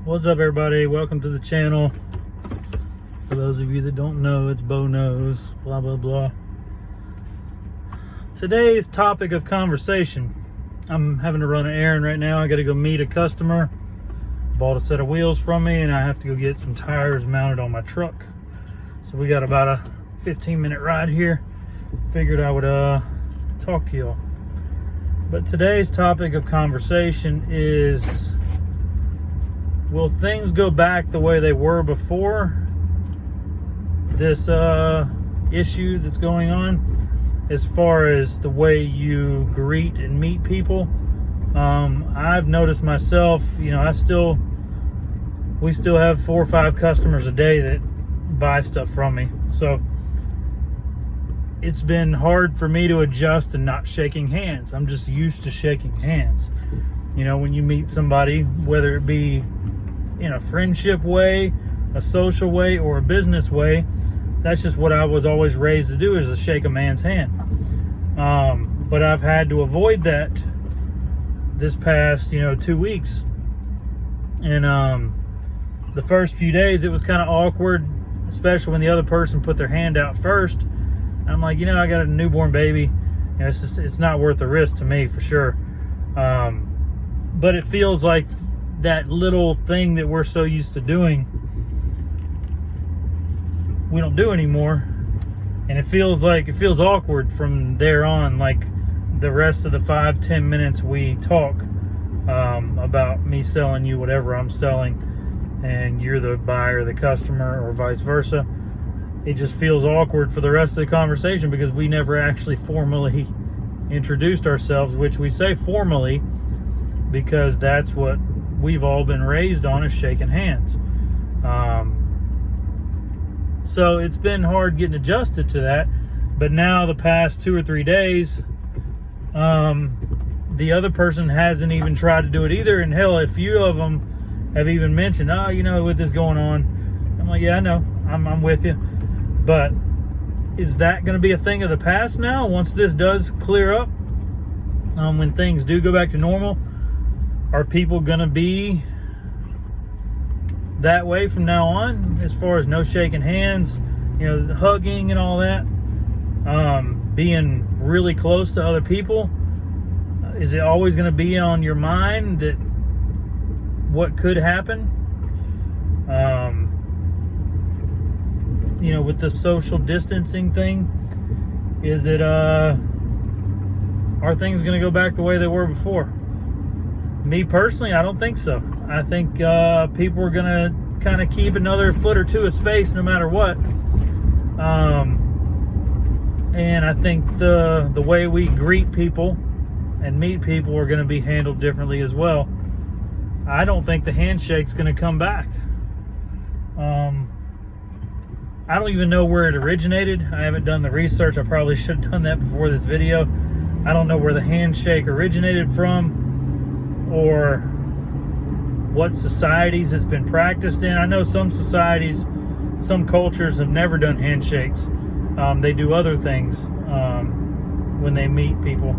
What's up, everybody? Welcome to the channel. For those of you that don't know, it's Bo Knows, blah blah blah. Today's topic of conversation, I'm having to run an errand right now. I got to go meet a customer. Bought a set of wheels from me, and I have to go get some tires mounted on my truck. So we got about a 15-minute ride here. Figured I would talk to y'all. But today's topic of conversation is, will things go back the way they were before this issue that's going on, as far as the way you greet and meet people? I've noticed myself, we still have 4 or 5 customers a day that buy stuff from me. So it's been hard for me to adjust to not shaking hands. I'm just used to shaking hands. When you meet somebody, whether it be in a friendship way, a social way, or a business way, that's just what I was always raised to do, is to shake a man's hand. But I've had to avoid that this past 2 weeks. And the first few days it was kind of awkward, especially when the other person put their hand out first. I'm like, I got a newborn baby, it's not worth the risk to me, for sure. But it feels like that little thing that we're so used to doing, we don't do anymore. And it feels awkward from there on, like the rest of the 5-10 minutes we talk about me selling you whatever I'm selling, and you're the buyer, the customer, or vice versa. It just feels awkward for the rest of the conversation because we never actually formally introduced ourselves, which we say formally because that's what we've all been raised on, is shaking hands. So it's been hard getting adjusted to that. But now the past 2 or 3 days, the other person hasn't even tried to do it either. And hell, a few of them have even mentioned, with this going on. I'm like, yeah, I know, I'm with you. But is that going to be a thing of the past now, once this does clear up? When things do go back to normal, are people going to be that way from now on, as far as no shaking hands, hugging and all that, being really close to other people? Is it always going to be on your mind that what could happen? With the social distancing thing, is it are things going to go back the way they were before? Me personally, I don't think so. I think people are going to kind of keep another foot or 2 of space no matter what. And I think the way we greet people and meet people are going to be handled differently as well. I don't think the handshake's going to come back. I don't even know where it originated. I haven't done the research. I probably should have done that before this video. I don't know where the handshake originated from, or what societies it's been practiced in. I know some societies, some cultures have never done handshakes. They do other things when they meet people.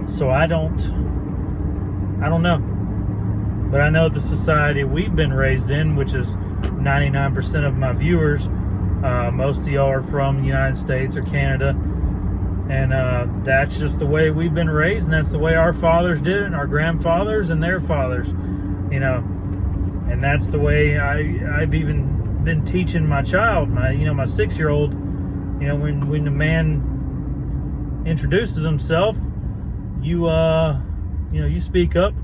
So I don't know. But I know the society we've been raised in, which is 99% of my viewers, most of y'all are from the United States or Canada, and that's just the way we've been raised, and that's the way our fathers did it, and our grandfathers and their fathers, and that's the way I've even been teaching my child, my 6-year-old, when the man introduces himself, you speak up,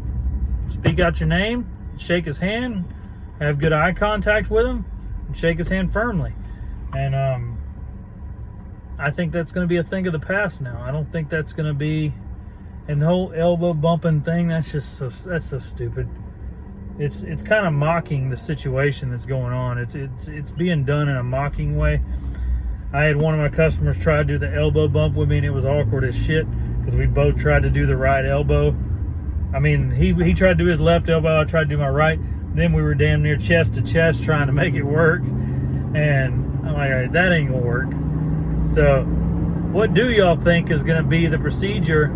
speak out your name, shake his hand, have good eye contact with him, and shake his hand firmly. And I think that's going to be a thing of the past now. I don't think that's going to be, and the whole elbow bumping thing, that's so stupid. It's kind of mocking the situation that's going on. It's being done in a mocking way. I had one of my customers try to do the elbow bump with me, and it was awkward as shit because we both tried to do the right elbow. I mean, he tried to do his left elbow, I tried to do my right. Then we were damn near chest to chest trying to make it work. And I'm like, all right, that ain't gonna work. So what do y'all think is gonna be the procedure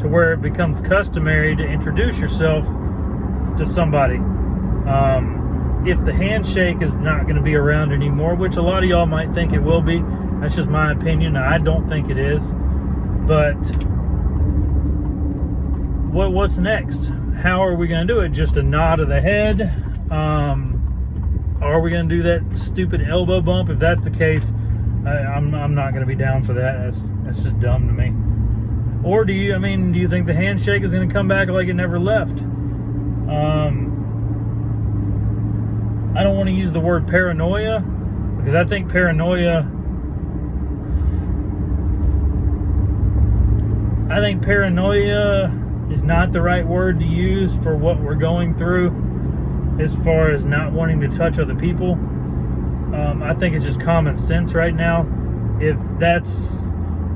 to where it becomes customary to introduce yourself to somebody. If the handshake is not going to be around anymore, which a lot of y'all might think it will be, that's just my opinion. I don't think it is. But what's next? How are we going to do it? Just a nod of the head? Are we going to do that stupid elbow bump? If that's the case, I'm not going to be down for that. That's just dumb to me. Or do you think the handshake is going to come back like it never left? I don't want to use the word paranoia, because I think paranoia is not the right word to use for what we're going through as far as not wanting to touch other people. I think it's just common sense right now. If that's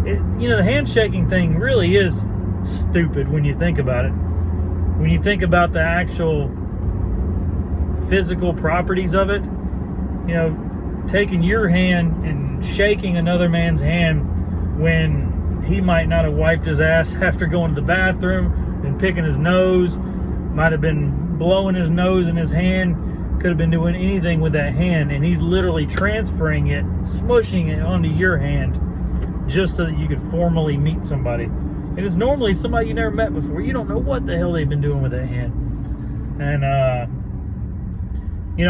it, the handshaking thing really is stupid when you think about it. When you think about the actual physical properties of it, taking your hand and shaking another man's hand when he might not have wiped his ass after going to the bathroom and picking his nose, might have been blowing his nose in his hand, could have been doing anything with that hand, and he's literally transferring it, smushing it onto your hand just so that you could formally meet somebody. And it's normally somebody you never met before. You don't know what the hell they've been doing with that hand. And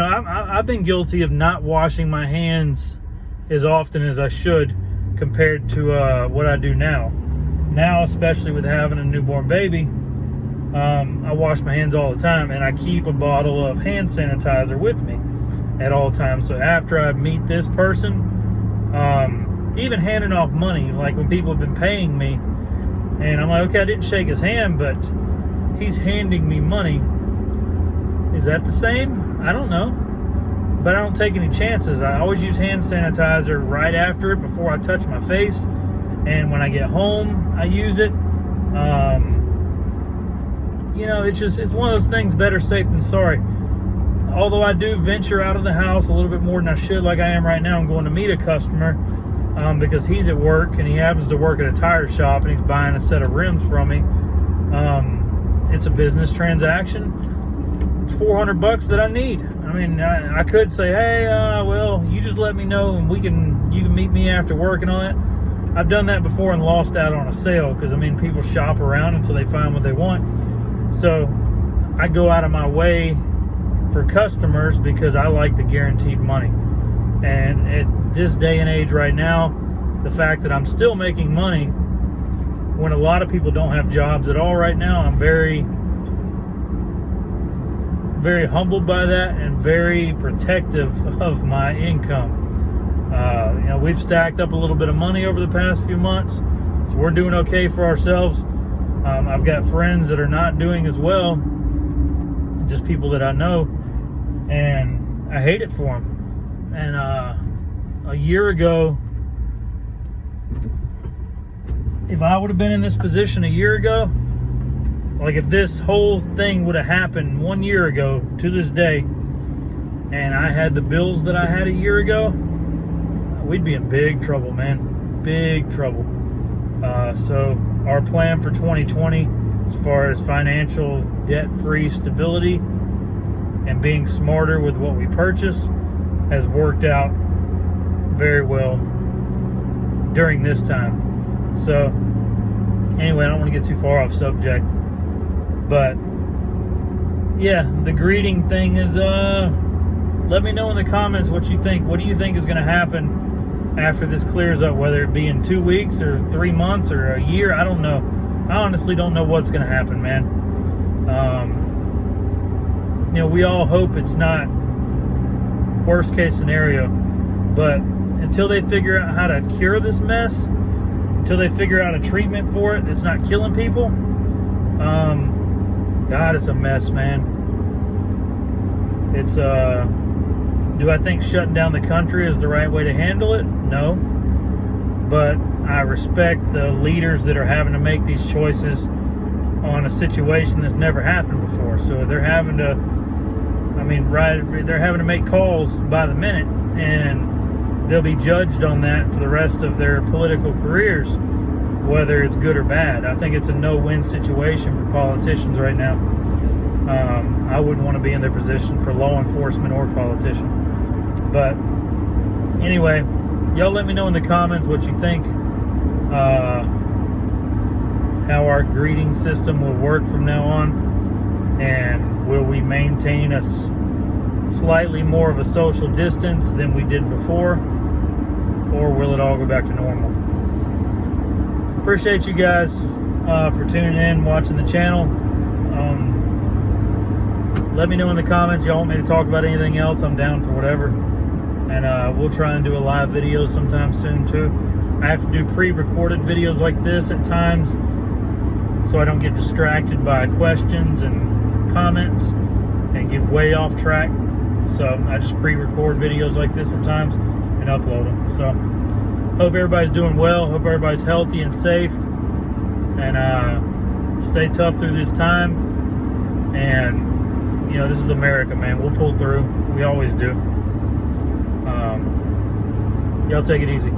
I've been guilty of not washing my hands as often as I should compared to what I do now. Now, especially with having a newborn baby, I wash my hands all the time, and I keep a bottle of hand sanitizer with me at all times. So after I meet this person, even handing off money, like when people have been paying me, and I'm like, okay, I didn't shake his hand, but he's handing me money. Is that the same? I don't know. But I don't take any chances. I always use hand sanitizer right after it, before I touch my face. And when I get home, I use it. It's one of those things, better safe than sorry. Although I do venture out of the house a little bit more than I should, like I am right now. I'm going to meet a customer because he's at work, and he happens to work at a tire shop, and he's buying a set of rims from me. It's a business transaction. It's $400 that I need. I could say, hey, well, you just let me know, and you can meet me after work and all that. I've done that before and lost out on a sale, because people shop around until they find what they want. So I go out of my way for customers because I like the guaranteed money. And at this day and age right now, the fact that I'm still making money when a lot of people don't have jobs at all right now, I'm very, very humbled by that and very protective of my income. We've stacked up a little bit of money over the past few months, so we're doing okay for ourselves. I've got friends that are not doing as well, just people that I know, and I hate it for them. And a year ago, if I would have been in this position a year ago, like if this whole thing would have happened 1 year ago to this day, and I had the bills that I had a year ago, we'd be in big trouble, man. Big trouble. So our plan for 2020, as far as financial debt-free stability and being smarter with what we purchase, has worked out very well during this time. So anyway, I don't want to get too far off subject, but yeah, the greeting thing is, let me know in the comments what you think. What do you think is going to happen after this clears up, whether it be in 2 weeks or 3 months or a year? I don't know. I honestly don't know what's going to happen, man. We all hope it's not worst case scenario, but until they figure out how to cure this mess, until they figure out a treatment for it that's not killing people, God, it's a mess, man. It's do I think shutting down the country is the right way to handle it? No. But I respect the leaders that are having to make these choices on a situation that's never happened before. So they're having to, they're having to make calls by the minute, and they'll be judged on that for the rest of their political careers, whether it's good or bad. I think it's a no-win situation for politicians right now. I wouldn't want to be in their position for law enforcement or politician. But anyway, y'all let me know in the comments what you think. How our greeting system will work from now on, and will we maintain a slightly more of a social distance than we did before, or will it all go back to normal? Appreciate you guys for tuning in, watching the channel. Let me know in the comments y'all want me to talk about anything else. I'm down for whatever, and we'll try and do a live video sometime soon too. I have to do pre-recorded videos like this at times, so I don't get distracted by questions and comments and get way off track. So I just pre-record videos like this sometimes and upload them. So hope everybody's doing well. Hope everybody's healthy and safe. And stay tough through this time. And, you know, this is America, man. We'll pull through. We always do. Y'all take it easy.